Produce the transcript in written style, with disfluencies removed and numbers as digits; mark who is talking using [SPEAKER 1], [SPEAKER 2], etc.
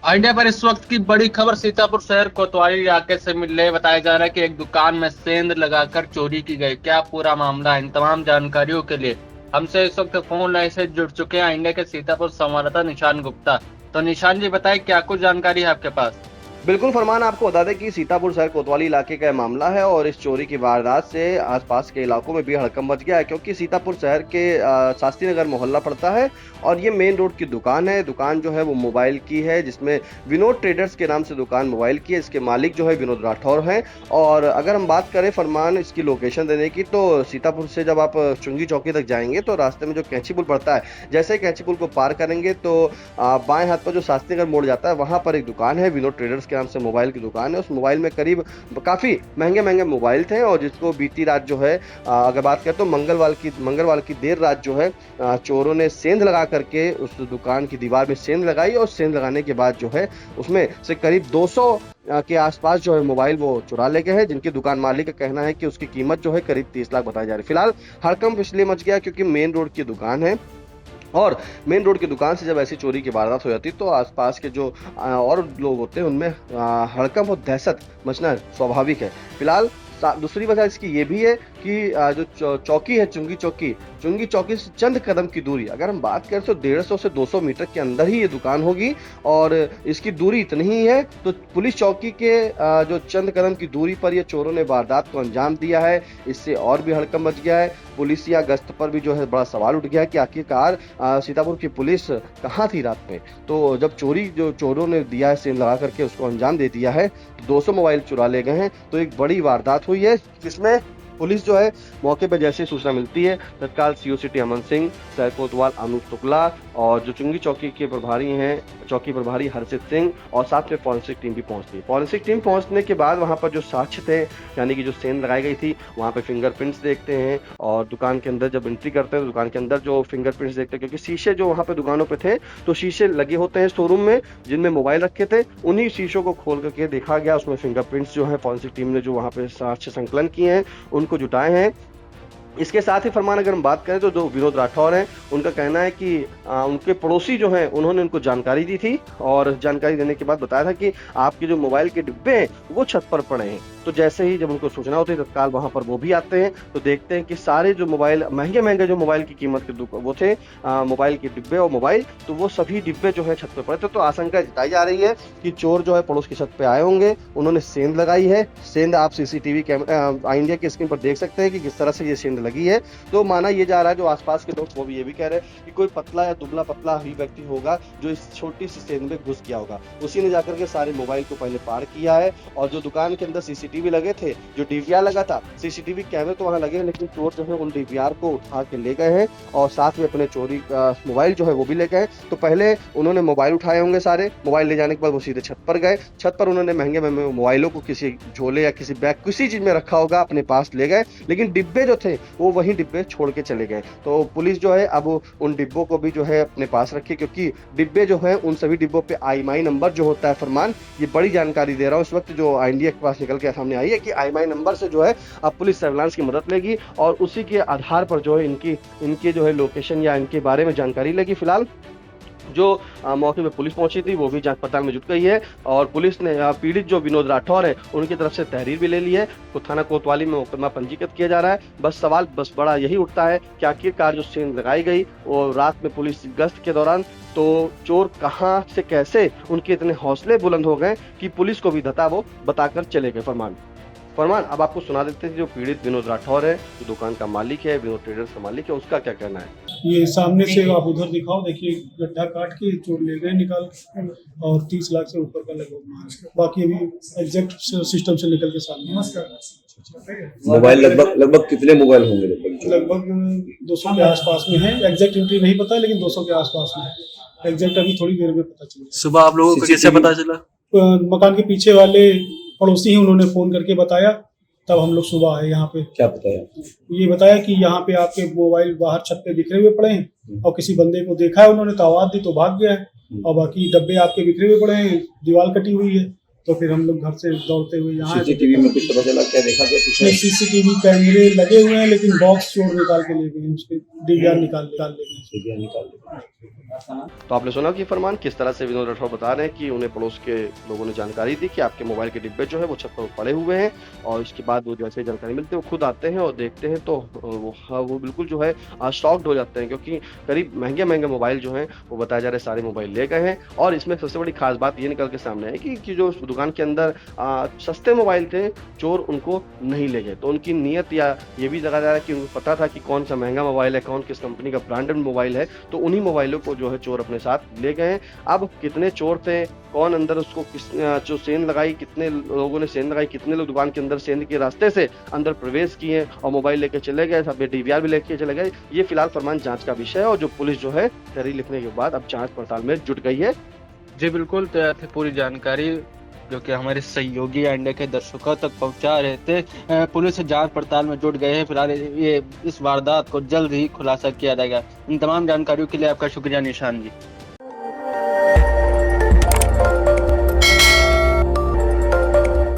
[SPEAKER 1] India पर इस वक्त की बड़ी खबर सीतापुर शहर कोतवाली इलाके से मिल रही है। बताया जा रहा है कि एक दुकान में सेंध लगाकर चोरी की गई। क्या पूरा मामला है? इन तमाम जानकारियों के लिए हमसे इस वक्त फोन लाइन से जुड़ चुके हैं इंडिया के सीतापुर संवाददाता निशान गुप्ता। तो निशान जी, बताइए क्या कुछ जानकारी है आपके पास?
[SPEAKER 2] बिल्कुल फरमान, आपको बता दें कि सीतापुर शहर कोतवाली इलाके का मामला है और इस चोरी की वारदात से आसपास के इलाकों में भी हड़कंप मच गया है, क्योंकि सीतापुर शहर के शास्त्री नगर मोहल्ला पड़ता है और ये मेन रोड की दुकान है। दुकान जो है वो मोबाइल की है, जिसमें विनोद ट्रेडर्स के नाम से दुकान मोबाइल की है। इसके मालिक जो है विनोद राठौर हैं। और अगर हम बात करें फरमान इसकी लोकेशन देने की, तो सीतापुर से जब आप चुंगी चौकी तक जाएंगे तो रास्ते में जो कैंची पुल पड़ता है, जैसे ही कैंची पुल को पार करेंगे तो बाएं हाथ पर जो शास्त्री नगर मोड़ जाता है वहां पर एक दुकान है विनोद ट्रेडर्स के नाम से मोबाइल की दुकान है। उस मोबाइल में करीब काफी महंगे महंगे मोबाइल थे और जिसको बीती रात जो है अगर बात करें तो मंगलवार की देर रात जो है चोरों ने सेंध लगा करके उस दुकान की दीवार में सेंध लगाई और सेंध लगाने के बाद जो है उसमें से करीब 200 के आसपास जो है मोबाइल वो चुरा ले गए हैं, जिनकी दुकान मालिक का कहना है कि उसकी कीमत जो है करीब 30 लाख बताई जा रही है। फिलहाल हड़कंप इसलिए मच गया क्योंकि मेन रोड की दुकान है और मेन रोड की दुकान से जब ऐसी चोरी की वारदात हो जाती है तो आसपास के जो और लोग होते हैं उनमें हड़कंप और दहशत मचना स्वाभाविक है। फिलहाल दूसरी वजह इसकी ये भी है कि जो चौकी है चुंगी चौकी से चंद कदम की दूरी, अगर हम बात करें तो 150 से 200 मीटर के अंदर ही ये दुकान होगी और इसकी दूरी इतनी ही है। तो पुलिस चौकी के जो चंद कदम की दूरी पर ये चोरों ने वारदात को अंजाम दिया है। इससे और भी हड़कंप मच गया है। पुलिस या गश्त पर भी जो है बड़ा सवाल उठ गया है कि आखिरकार सीतापुर की पुलिस कहाँ थी रात में। तो जब जो चोरों ने दिया है सेंध लगा करके उसको अंजाम दे दिया है, 200 मोबाइल चुरा ले गए हैं, तो एक बड़ी वारदात हुई है जिसमें पुलिस जो है मौके पर जैसे सूचना मिलती है तत्काल CO city Aman Singh, sir कोतवाल अनूप शुक्ला और जो चुंगी चौकी के प्रभारी हैं चौकी प्रभारी हर्षित सिंह और साथ में फॉरेंसिक टीम भी पहुंचती है। फॉरेंसिक टीम पहुंचने के बाद वहां पर जो साक्ष्य थे, यानी कि जो सेंध लगाई गई थी, वहां पर फिंगरप्रिंट्स देखते हैं और दुकान के अंदर जब एंट्री करते हैं तो दुकान के अंदर जो फिंगरप्रिंट्स देखते हैं, क्योंकि शीशे जो वहां पर दुकानों पे थे तो शीशे लगे होते हैं शोरूम में जिनमें मोबाइल रखे थे, उन्हीं शीशों को खोल करके देखा गया। उसमें फिंगरप्रिंट्स जो है फॉरेंसिक टीम ने जो वहां पे साक्ष्य संकलन किए हैं उनको जुटाए हैं। इसके साथ ही फरमान अगर हम बात करें तो जो विनोद राठौर हैं उनका कहना है कि उनके पड़ोसी जो हैं उन्होंने उनको जानकारी दी थी और जानकारी देने के बाद बताया था कि आपके जो मोबाइल के डिब्बे हैं वो छत पर पड़े हैं। तो जैसे ही जब उनको सूचना होती है तत्काल वहां पर वो भी आते हैं तो देखते हैं कि सारे जो मोबाइल महंगे जो मोबाइल की कीमत के वो थे मोबाइल के डिब्बे और मोबाइल, तो वो सभी डिब्बे जो है छत पर पड़े थे। तो आशंका जताई जा रही है कि चोर जो है पड़ोस की छत पे आए होंगे, उन्होंने सेंध लगाई है। सेंध आप सीसीटीवी कैमरा इंडिया की स्क्रीन पर देख सकते हैं कि किस तरह से ये सेंध लगी है। तो माना ये जा रहा है, जो आसपास के लोग वो भी ये भी कह रहे हैं कि कोई पतला या दुबला पतला ही व्यक्ति होगा जो इस छोटी सी सेंध में घुस गया होगा, उसी ने जाकर के सारे मोबाइल को पहले पार किया है। और जो दुकान के अंदर सीसीटीवी लगे थे, जो डीवीआर लगा था, सीसीटीवी कैमरे तो वहां लगे हैं लेकिन चोर जो है उन डीवीआर को उठा के ले गए हैं और साथ में अपने चोरी मोबाइल जो है वो भी ले गए। तो पहले उन्होंने मोबाइल उठाए होंगे, सारे मोबाइल ले जाने के बाद वो सीधे छत पर गए। छत पर उन्होंने महंगे मोबाइलों को किसी झोले या किसी बैग किसी चीज में रखा होगा, अपने पास ले गए, लेकिन डिब्बे जो थे वो वही डिब्बे छोड़ के चले गए। तो पुलिस जो है अब उन डिब्बों को भी जो है अपने पास रखी, क्योंकि डिब्बे जो है उन सभी डिब्बों पे IMEI नंबर जो होता है फरमान, ये बड़ी जानकारी दे रहा हूँ इस वक्त जो इंडिया के पास निकल के सामने आई है कि IMEI नंबर से जो है अब पुलिस सर्विलांस की मदद लेगी और उसी के आधार पर जो है इनकी जो है लोकेशन या इनके बारे में जानकारी लेगी। फिलहाल जो मौके पे पुलिस पहुंची थी वो भी जांच पड़ताल में जुट गई है और पुलिस ने पीड़ित जो विनोद राठौर है उनकी तरफ से तहरीर भी ले ली है। तो थाना कोतवाली में मुकदमा पंजीकृत किया जा रहा है। बस सवाल बड़ा यही उठता है कि आखिरकार जो सेंध लगाई गई और रात में पुलिस गश्त के दौरान, तो चोर कहां से कैसे उनके इतने हौसले बुलंद हो गए कि पुलिस को भी धता वो बताकर चले गए। फरमान अब आपको सुना देते हैं जो पीड़ित विनोद राठौर है, जो दुकान का मालिक है, विनोद ट्रेडर्स का मालिक है, उसका क्या कहना है।
[SPEAKER 3] ये सामने से आप उधर दिखाओ, देखिए गड्ढा काट के चोर ले गए निकाल और 30 लाख से ऊपर का लगभग, बाकी अभी एग्जैक्ट सिस्टम से निकल के सामने।
[SPEAKER 4] मोबाइल लगभग कितने मोबाइल होंगे?
[SPEAKER 3] लगभग 200 के आसपास में है। एग्जैक्ट एंट्री नहीं पता लेकिन 200 के आसपास में है। एग्जैक्ट अभी थोड़ी देर में पता चला।
[SPEAKER 5] सुबह आप लोगों को कैसे पता चला?
[SPEAKER 3] मकान के पीछे वाले पड़ोसी ही उन्होंने फोन करके बताया, तब हम लोग सुबह आए यहाँ पे।
[SPEAKER 4] क्या बताया?
[SPEAKER 3] ये बताया कि यहाँ पे आपके मोबाइल बाहर छत पे बिखरे हुए पड़े हैं और किसी बंदे को देखा है उन्होंने तो आवाज दी तो भाग गया है, और बाकी डब्बे आपके बिखरे हुए पड़े हैं, दीवार कटी हुई है। तो फिर हम लोग घर से दौड़ते हुए यहाँ आए।
[SPEAKER 4] सीसीटीवी में कुछ पता चला, क्या देखा गया कुछ?
[SPEAKER 3] सीसीटीवी कैमरे लगे हुए हैं, लेकिन बॉक्स चोर निकाल के ले गए, उसके डीवीआर निकाल ले।
[SPEAKER 2] तो आपने सुना कि फरमान किस तरह से विनोद राठौर बता रहे हैं कि उन्हें पड़ोस के लोगों ने जानकारी दी कि आपके मोबाइल के डिब्बे जो है वो छत पर पड़े हुए हैं, और इसके बाद वो जैसे जानकारी मिलती है वो खुद आते हैं और देखते हैं, तो वो बिल्कुल जो है शॉक्ड हो जाते हैं, क्योंकि करीब महंगे मोबाइल जो हैं वो बताया जा रहा है सारे मोबाइल ले गए हैं। और इसमें सबसे बड़ी खास बात ये निकल के सामने है कि जो दुकान के अंदर सस्ते मोबाइल थे, चोर उनको नहीं ले गए। तो उनकी नीयत या ये भी लगाया जा रहा है कि उनको पता था कि कौन सा महंगा मोबाइल है, कौन किस कंपनी का ब्रांडेड मोबाइल है, तो उन्हीं मोबाइलों को जो है चोर अपने साथ ले गए हैं। अब कितने चोर थे, कौन अंदर उसको जो सेंध लगाई, कितने लोगों ने सेंध लगाई, कितने लोग दुकान के अंदर सेंध के रास्ते से अंदर प्रवेश किए और मोबाइल लेके चले गए, सब डीवीआर भी लेके चले गए, ये फिलहाल फरमान जांच का विषय है। और जो पुलिस जो है तहरीर लिखने के बाद अब जांच पड़ताल में जुट गई है।
[SPEAKER 1] जी बिल्कुल, तैयार थे पूरी जानकारी जो कि हमारे सहयोगी अंडे के दर्शकों तक पहुंचा रहे थे। पुलिस जांच पड़ताल में जुट गए हैं। फिलहाल ये इस वारदात को जल्द ही खुलासा किया जाएगा। इन तमाम जानकारियों के लिए आपका शुक्रिया निशान जी।